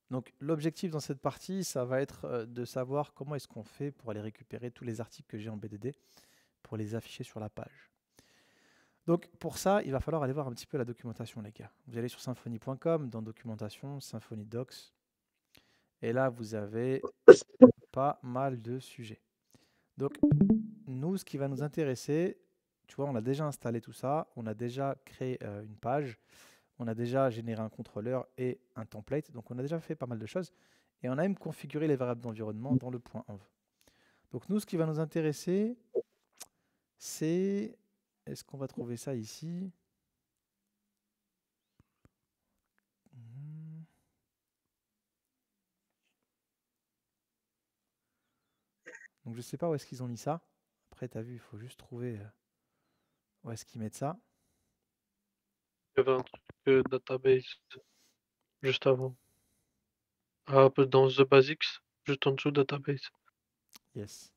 Donc l'objectif dans cette partie, ça va être de savoir comment est-ce qu'on fait pour aller récupérer tous les articles que j'ai en BDD pour les afficher sur la page. Donc pour ça, il va falloir aller voir un petit peu la documentation, les gars. Vous allez sur symfony.com, dans documentation, Symfony Docs, et là vous avez pas mal de sujets. Donc nous, ce qui va nous intéresser, tu vois, on a déjà installé tout ça, on a déjà créé une page, on a déjà généré un contrôleur et un template, donc on a déjà fait pas mal de choses, et on a même configuré les variables d'environnement dans le point env. Donc nous, ce qui va nous intéresser, c'est... Est-ce qu'on va trouver ça ici? Mhm. Donc je sais pas où est-ce qu'ils ont mis ça. Après, tu as vu, il faut juste trouver où est-ce qu'ils mettent ça. Il y avait un truc database juste avant. Ah, dans The Basics, juste en dessous database. Yes.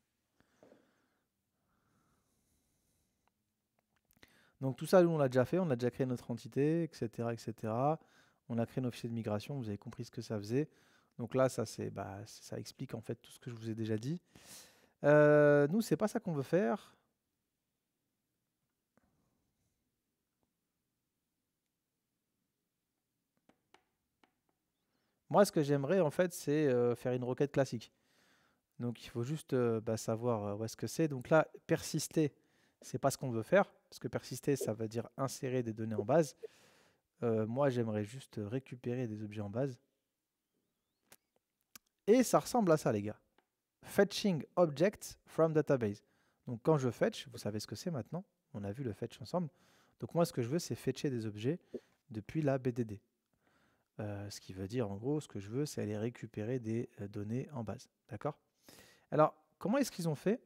Donc tout ça, nous, on l'a déjà fait, on a déjà créé notre entité, etc., etc. On a créé nos fichiers de migration, vous avez compris ce que ça faisait. Donc là, ça, ça explique en fait tout ce que je vous ai déjà dit. Nous, c'est pas ça qu'on veut faire. Moi, ce que j'aimerais, en fait, c'est faire une requête classique. Donc il faut juste savoir où est-ce que c'est. Donc là, persister, c'est pas ce qu'on veut faire, parce que persister, ça veut dire insérer des données en base. Moi, j'aimerais juste récupérer des objets en base. Et ça ressemble à ça, les gars. Fetching objects from database. Donc quand je fetch, vous savez ce que c'est maintenant. On a vu le fetch ensemble. Donc moi, ce que je veux, c'est fetcher des objets depuis la BDD. Ce qui veut dire, en gros, ce que je veux, c'est aller récupérer des données en base. D'accord? Alors, comment est-ce qu'ils ont fait?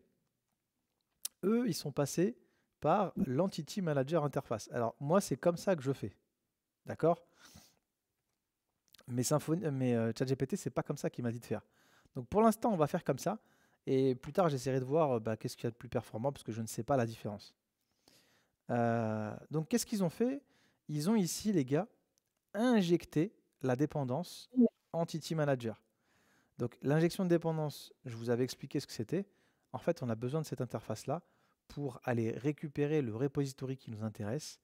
Eux, ils sont passés par l'Entity Manager Interface. Alors, moi, c'est comme ça que je fais. D'accord? Mais ChatGPT, c'est pas comme ça qu'il m'a dit de faire. Donc, pour l'instant, on va faire comme ça. Et plus tard, j'essaierai de voir qu'est-ce qu'il y a de plus performant parce que je ne sais pas la différence. Donc, qu'est-ce qu'ils ont fait? Ils ont ici, les gars, injecté la dépendance Entity Manager. Donc, l'injection de dépendance, je vous avais expliqué ce que c'était. En fait, on a besoin de cette interface-là pour aller récupérer le repository qui nous intéresse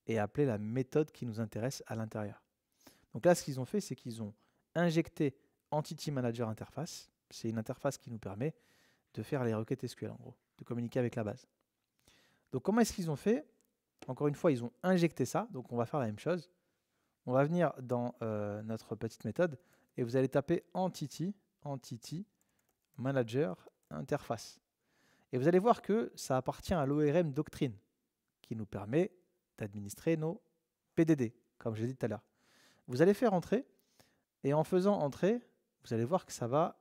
et appeler la méthode qui nous intéresse à l'intérieur. Donc là, ce qu'ils ont fait, c'est qu'ils ont injecté Entity Manager Interface. C'est une interface qui nous permet de faire les requêtes SQL, en gros, de communiquer avec la base. Donc comment est-ce qu'ils ont fait? Encore une fois, ils ont injecté ça. Donc on va faire la même chose. On va venir dans notre petite méthode et vous allez taper Entity Manager Interface. Et vous allez voir que ça appartient à l'ORM Doctrine qui nous permet d'administrer nos PDD, comme je l'ai dit tout à l'heure. Vous allez faire entrer, et en faisant entrer, vous allez voir que ça va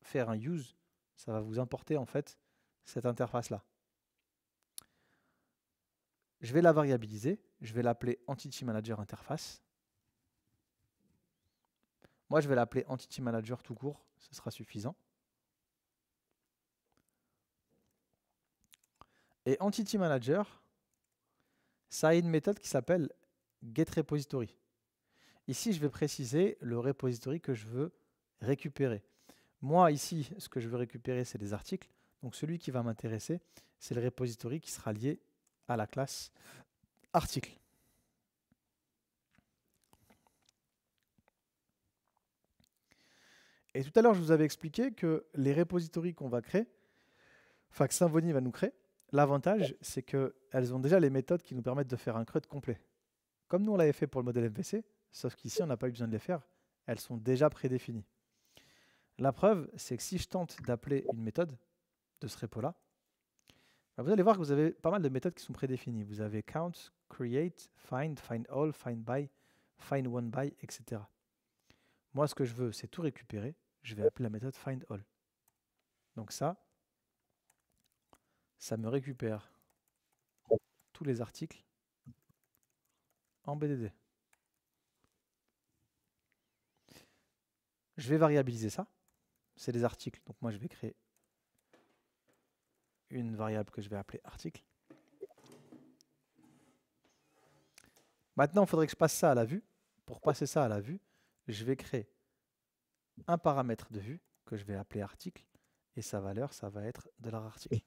faire un use, ça va vous importer en fait cette interface-là. Je vais la variabiliser, je vais l'appeler Entity Manager Interface. Moi, je vais l'appeler Entity Manager tout court, ce sera suffisant. Et Entity Manager, ça a une méthode qui s'appelle getRepository. Ici, je vais préciser le repository que je veux récupérer. Moi, ici, ce que je veux récupérer, c'est des articles. Donc, celui qui va m'intéresser, c'est le repository qui sera lié à la classe article. Et tout à l'heure, je vous avais expliqué que les repositories qu'on va créer, enfin que Symfony va nous créer, l'avantage, c'est qu'elles ont déjà les méthodes qui nous permettent de faire un CRUD complet. Comme nous, on l'avait fait pour le modèle MVC, sauf qu'ici, on n'a pas eu besoin de les faire. Elles sont déjà prédéfinies. La preuve, c'est que si je tente d'appeler une méthode de ce repo-là, vous allez voir que vous avez pas mal de méthodes qui sont prédéfinies. Vous avez count, create, find, find all, find by, find one by, etc. Moi, ce que je veux, c'est tout récupérer. Je vais appeler la méthode find all. Donc ça me récupère tous les articles en BDD. Je vais variabiliser ça. C'est des articles. Donc moi, je vais créer une variable que je vais appeler article. Maintenant, il faudrait que je passe ça à la vue. Pour passer ça à la vue, je vais créer un paramètre de vue que je vais appeler article et sa valeur, ça va être $article.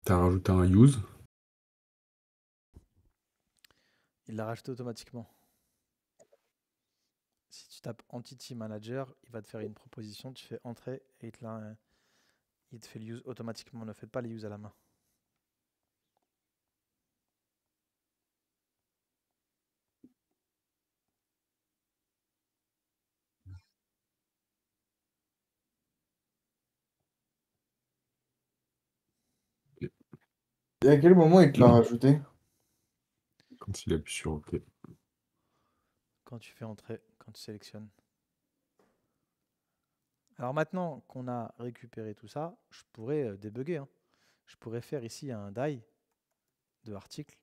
T'as rajouté un use. Il l'a rajouté automatiquement. Si tu tapes Entity Manager, il va te faire une proposition, tu fais Entrée et il te fait le use automatiquement. Ne faites pas les use à la main. Et à quel moment il te l'a rajouté? Quand il appuie sur OK. Quand tu fais Entrée, quand tu sélectionnes. Alors maintenant qu'on a récupéré tout ça, je pourrais débugger. Hein. Je pourrais faire ici un die de article,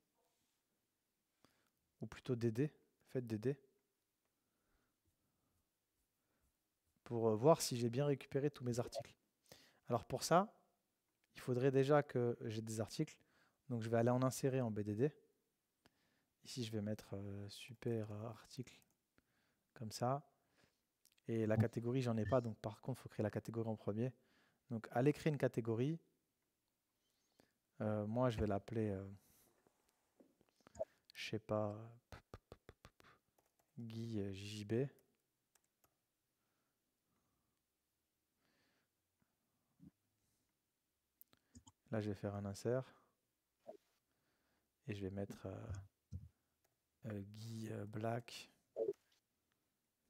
ou plutôt dd, faites dd, pour voir si j'ai bien récupéré tous mes articles. Alors pour ça, il faudrait déjà que j'ai des articles. Donc je vais aller en insérer en BDD. Ici, je vais mettre super article comme ça. Et la catégorie, j'en ai pas. Donc par contre, il faut créer la catégorie en premier. Donc allez créer une catégorie. Moi, je vais l'appeler, je sais pas, Guy JJB. Là, je vais faire un insert. Et je vais mettre Guy Black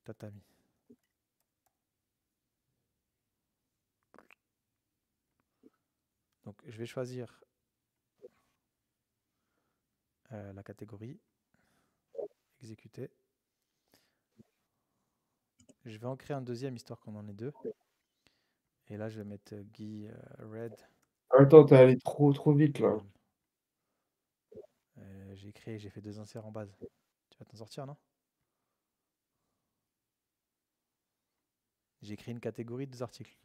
Tatami. Donc je vais choisir la catégorie, exécuter. Je vais en créer un deuxième histoire qu'on en ait deux. Et là, je vais mettre Guy Red. Attends, t'es allé trop vite là. J'ai fait 2 inserts en base. Tu vas t'en sortir, non? J'ai créé une catégorie de 2 articles.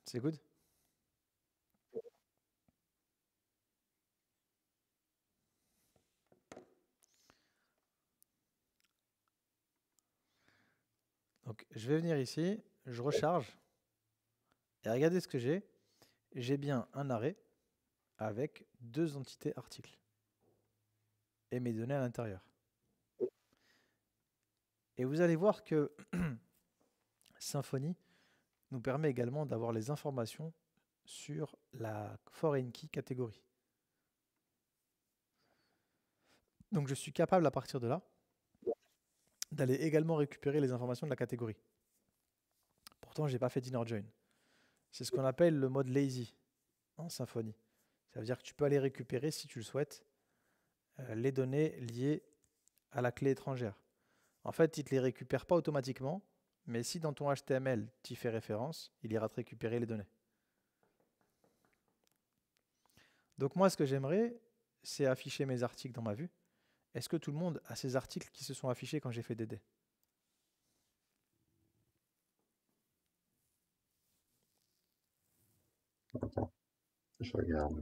C'est good? Donc, je vais venir ici, je recharge, et regardez ce que j'ai. J'ai bien un arrêt avec 2 entités articles et mes données à l'intérieur. Et vous allez voir que Symfony nous permet également d'avoir les informations sur la foreign key catégorie. Donc je suis capable à partir de là d'aller également récupérer les informations de la catégorie. Pourtant, je n'ai pas fait d'inner join. C'est ce qu'on appelle le mode lazy en Symfony. Ça veut dire que tu peux aller récupérer, si tu le souhaites, les données liées à la clé étrangère. En fait, il ne te les récupère pas automatiquement, mais si dans ton HTML, tu y fais référence, il ira te récupérer les données. Donc moi, ce que j'aimerais, c'est afficher mes articles dans ma vue. Est-ce que tout le monde a ces articles qui se sont affichés quand j'ai fait DD? Attends, je regarde.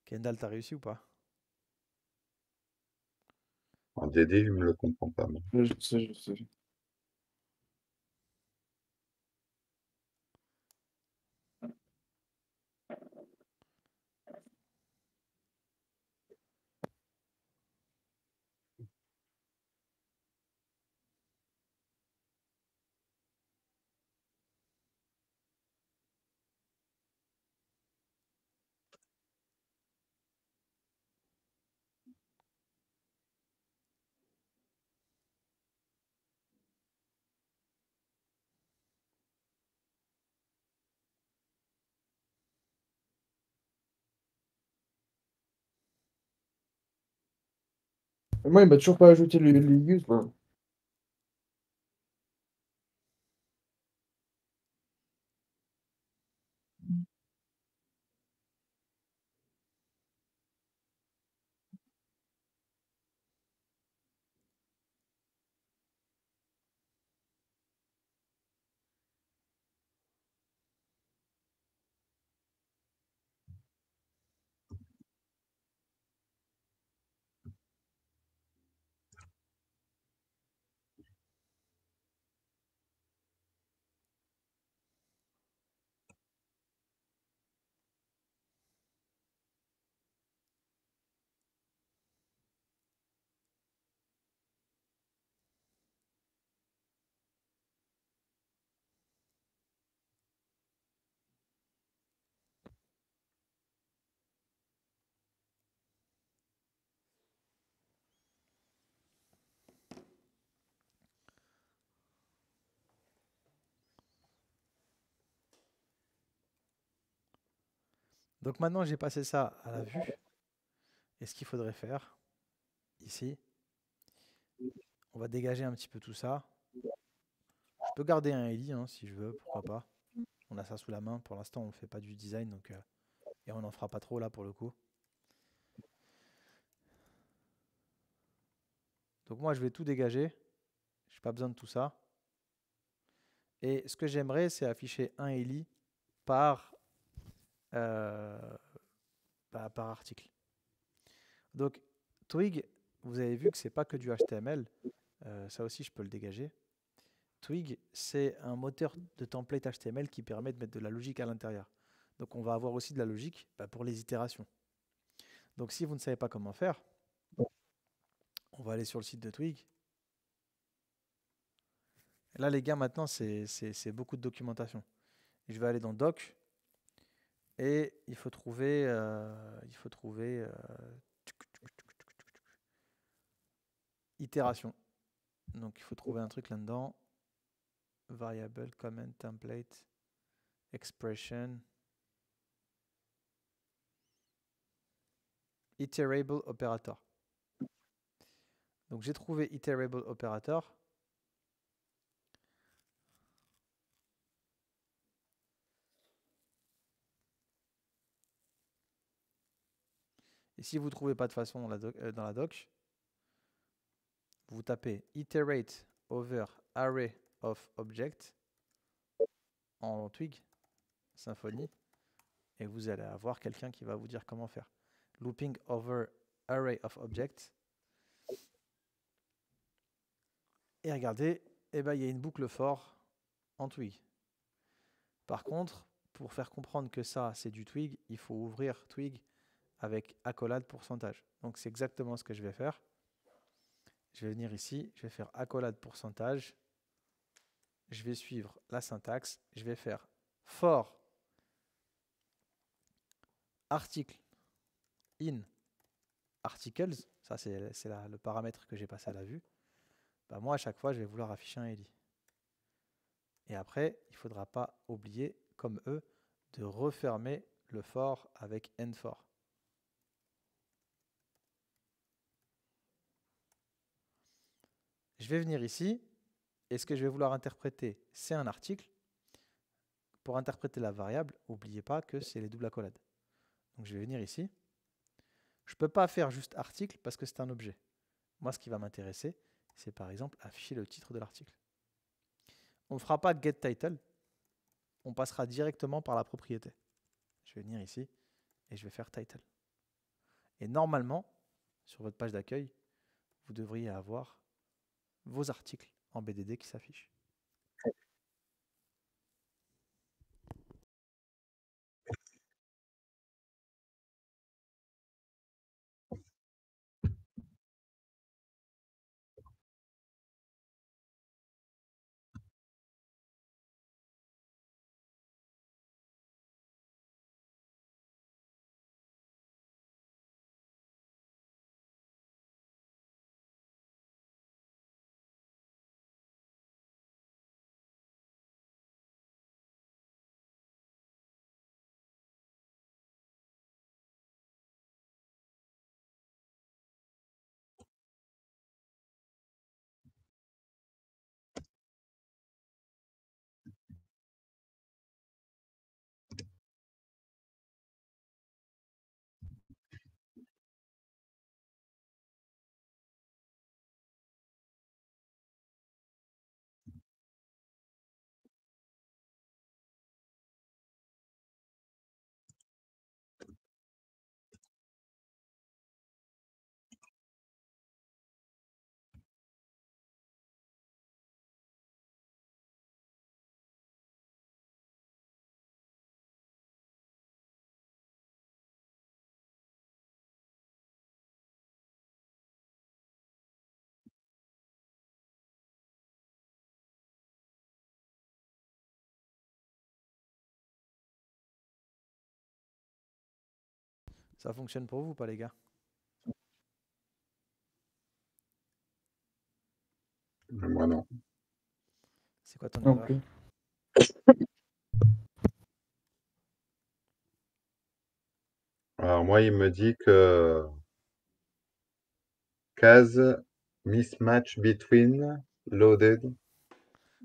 Kendall, t'as réussi ou pas? En DD, je me le comprends pas, moi. Je sais, je sais. Moi, il m'a toujours pas ajouté les use, là. Donc maintenant, j'ai passé ça à la vue. Et ce qu'il faudrait faire, ici, on va dégager un petit peu tout ça. Je peux garder un Eli si je veux, pourquoi pas. On a ça sous la main. Pour l'instant, on ne fait pas du design, donc, et on n'en fera pas trop là pour le coup. Donc moi, je vais tout dégager. Je n'ai pas besoin de tout ça. Et ce que j'aimerais, c'est afficher un Eli par, par article. Donc, Twig, vous avez vu que ce n'est pas que du HTML. Ça aussi, je peux le dégager. Twig, c'est un moteur de template HTML qui permet de mettre de la logique à l'intérieur. Donc, on va avoir aussi de la logique pour les itérations. Donc, si vous ne savez pas comment faire, on va aller sur le site de Twig. Et là, les gars, maintenant, c'est beaucoup de documentation. Et je vais aller dans Doc. Et il faut trouver itération. Donc, il faut trouver un truc là-dedans. Variable, comment, template, expression, iterable operator. Donc j'ai trouvé iterable operator. Et si vous ne trouvez pas de façon dans la doc, vous tapez iterate over array of objects en Twig, Symfony, et vous allez avoir quelqu'un qui va vous dire comment faire. Looping over array of objects. Et regardez, il y a une boucle for en Twig. Par contre, pour faire comprendre que ça, c'est du Twig, il faut ouvrir Twig avec accolade pourcentage. Donc, c'est exactement ce que je vais faire. Je vais venir ici, je vais faire accolade pourcentage. Je vais suivre la syntaxe. Je vais faire for article in articles. Ça, c'est le paramètre que j'ai passé à la vue. Moi, à chaque fois, je vais vouloir afficher un ELI. Et après, il ne faudra pas oublier, comme eux, de refermer le for avec endFor. Je vais venir ici, et ce que je vais vouloir interpréter, c'est un article. Pour interpréter la variable, n'oubliez pas que c'est les doubles accolades. Donc je vais venir ici. Je ne peux pas faire juste article parce que c'est un objet. Moi, ce qui va m'intéresser, c'est par exemple afficher le titre de l'article. On ne fera pas getTitle, on passera directement par la propriété. Je vais venir ici et je vais faire title. Et normalement, sur votre page d'accueil, vous devriez avoir vos articles en BDD qui s'affichent. Ça fonctionne pour vous, pas les gars? Moi, non. C'est quoi ton Non erreur? plus. Alors, moi, il me dit que case mismatch between loaded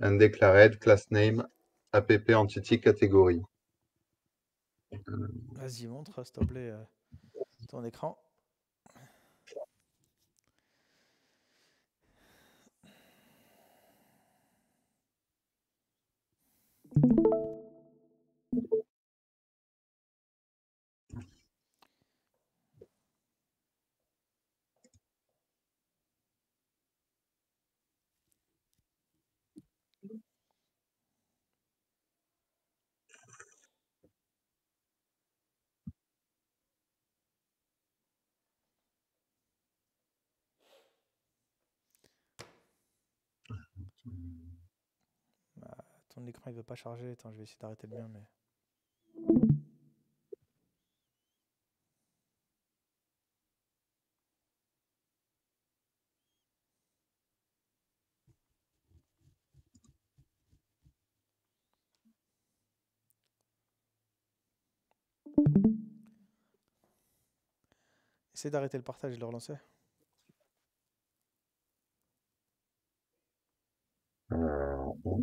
and declared class name app entity category. Vas-y, montre, s'il te plaît, ton écran. Ton écran, il veut pas charger. Attends, je vais essayer d'arrêter le mien, mais... Essaye d'arrêter le partage et de le relancer. Bon.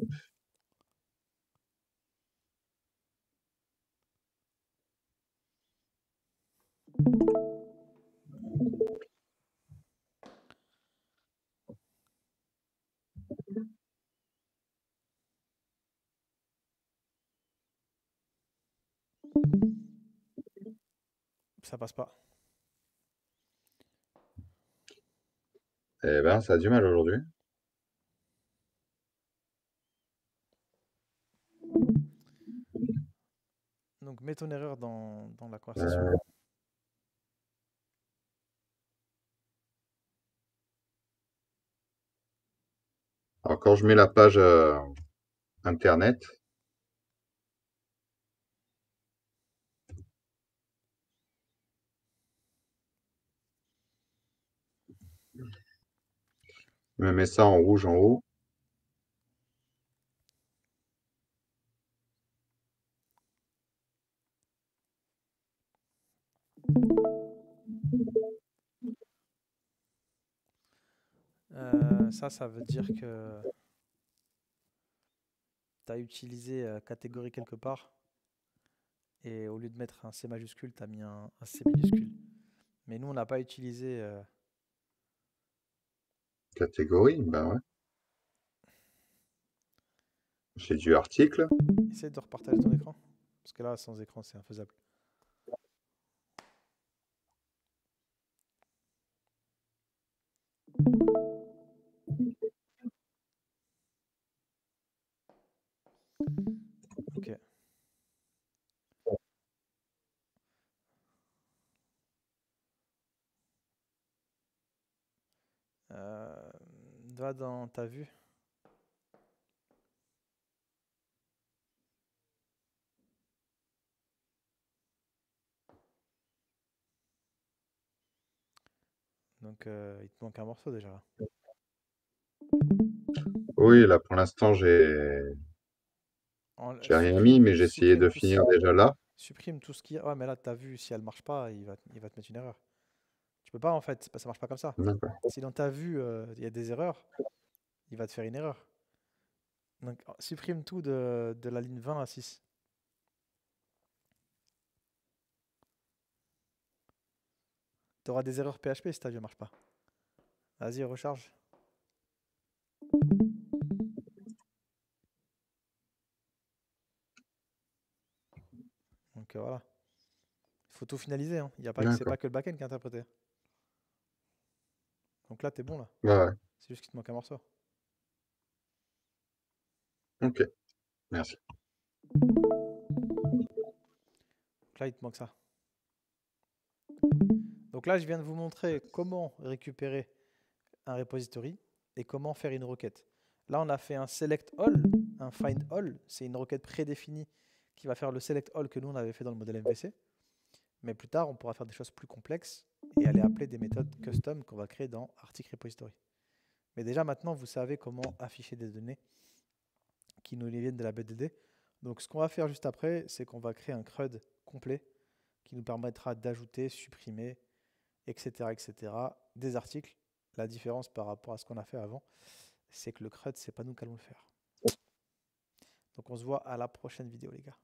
Ça passe pas. Eh ben, ça a du mal aujourd'hui. Donc mets ton erreur dans la conversation. Euh, alors, quand je mets la page Internet, je me mets ça en rouge en haut. Ça veut dire que tu as utilisé catégorie quelque part et au lieu de mettre un C majuscule, tu as mis un C minuscule. Mais nous, on n'a pas utilisé. Catégorie, ben ouais. J'ai du article. Essaye de repartager ton écran. Parce que là, sans écran, c'est infaisable. Ok. Va dans ta vue. Donc, il te manque un morceau déjà là. Oui, là, pour l'instant, j'ai rien mis, mais j'ai essayé de finir déjà là. Supprime tout ce qu'il y a. Ouais, mais là, ta vue, si elle marche pas, il va te mettre une erreur. Tu peux pas en fait, ça marche pas comme ça. D'accord. Si dans ta vue, il y a des erreurs, il va te faire une erreur. Donc, supprime tout de la ligne 20 à 6. Tu auras des erreurs PHP si ta vue ne marche pas. Vas-y, recharge. Donc voilà. Il faut tout finaliser. Hein. C'est D'accord. pas que le backend qui est interprété. Donc là, t'es bon là. Ouais, ouais. C'est juste qu'il te manque un morceau. Ok, merci. Donc là, il te manque ça. Donc là, je viens de vous montrer comment récupérer un repository et comment faire une requête. Là, on a fait un select all, un find all. C'est une requête prédéfinie qui va faire le select all que nous, on avait fait dans le modèle MVC. Mais plus tard, on pourra faire des choses plus complexes et aller appeler des méthodes custom qu'on va créer dans article repository. Mais déjà, maintenant, vous savez comment afficher des données qui nous viennent de la BDD. Donc, ce qu'on va faire juste après, c'est qu'on va créer un CRUD complet qui nous permettra d'ajouter, supprimer, etc., des articles. La différence par rapport à ce qu'on a fait avant, c'est que le CRUD, c'est pas nous qui allons le faire. Donc on se voit à la prochaine vidéo, les gars.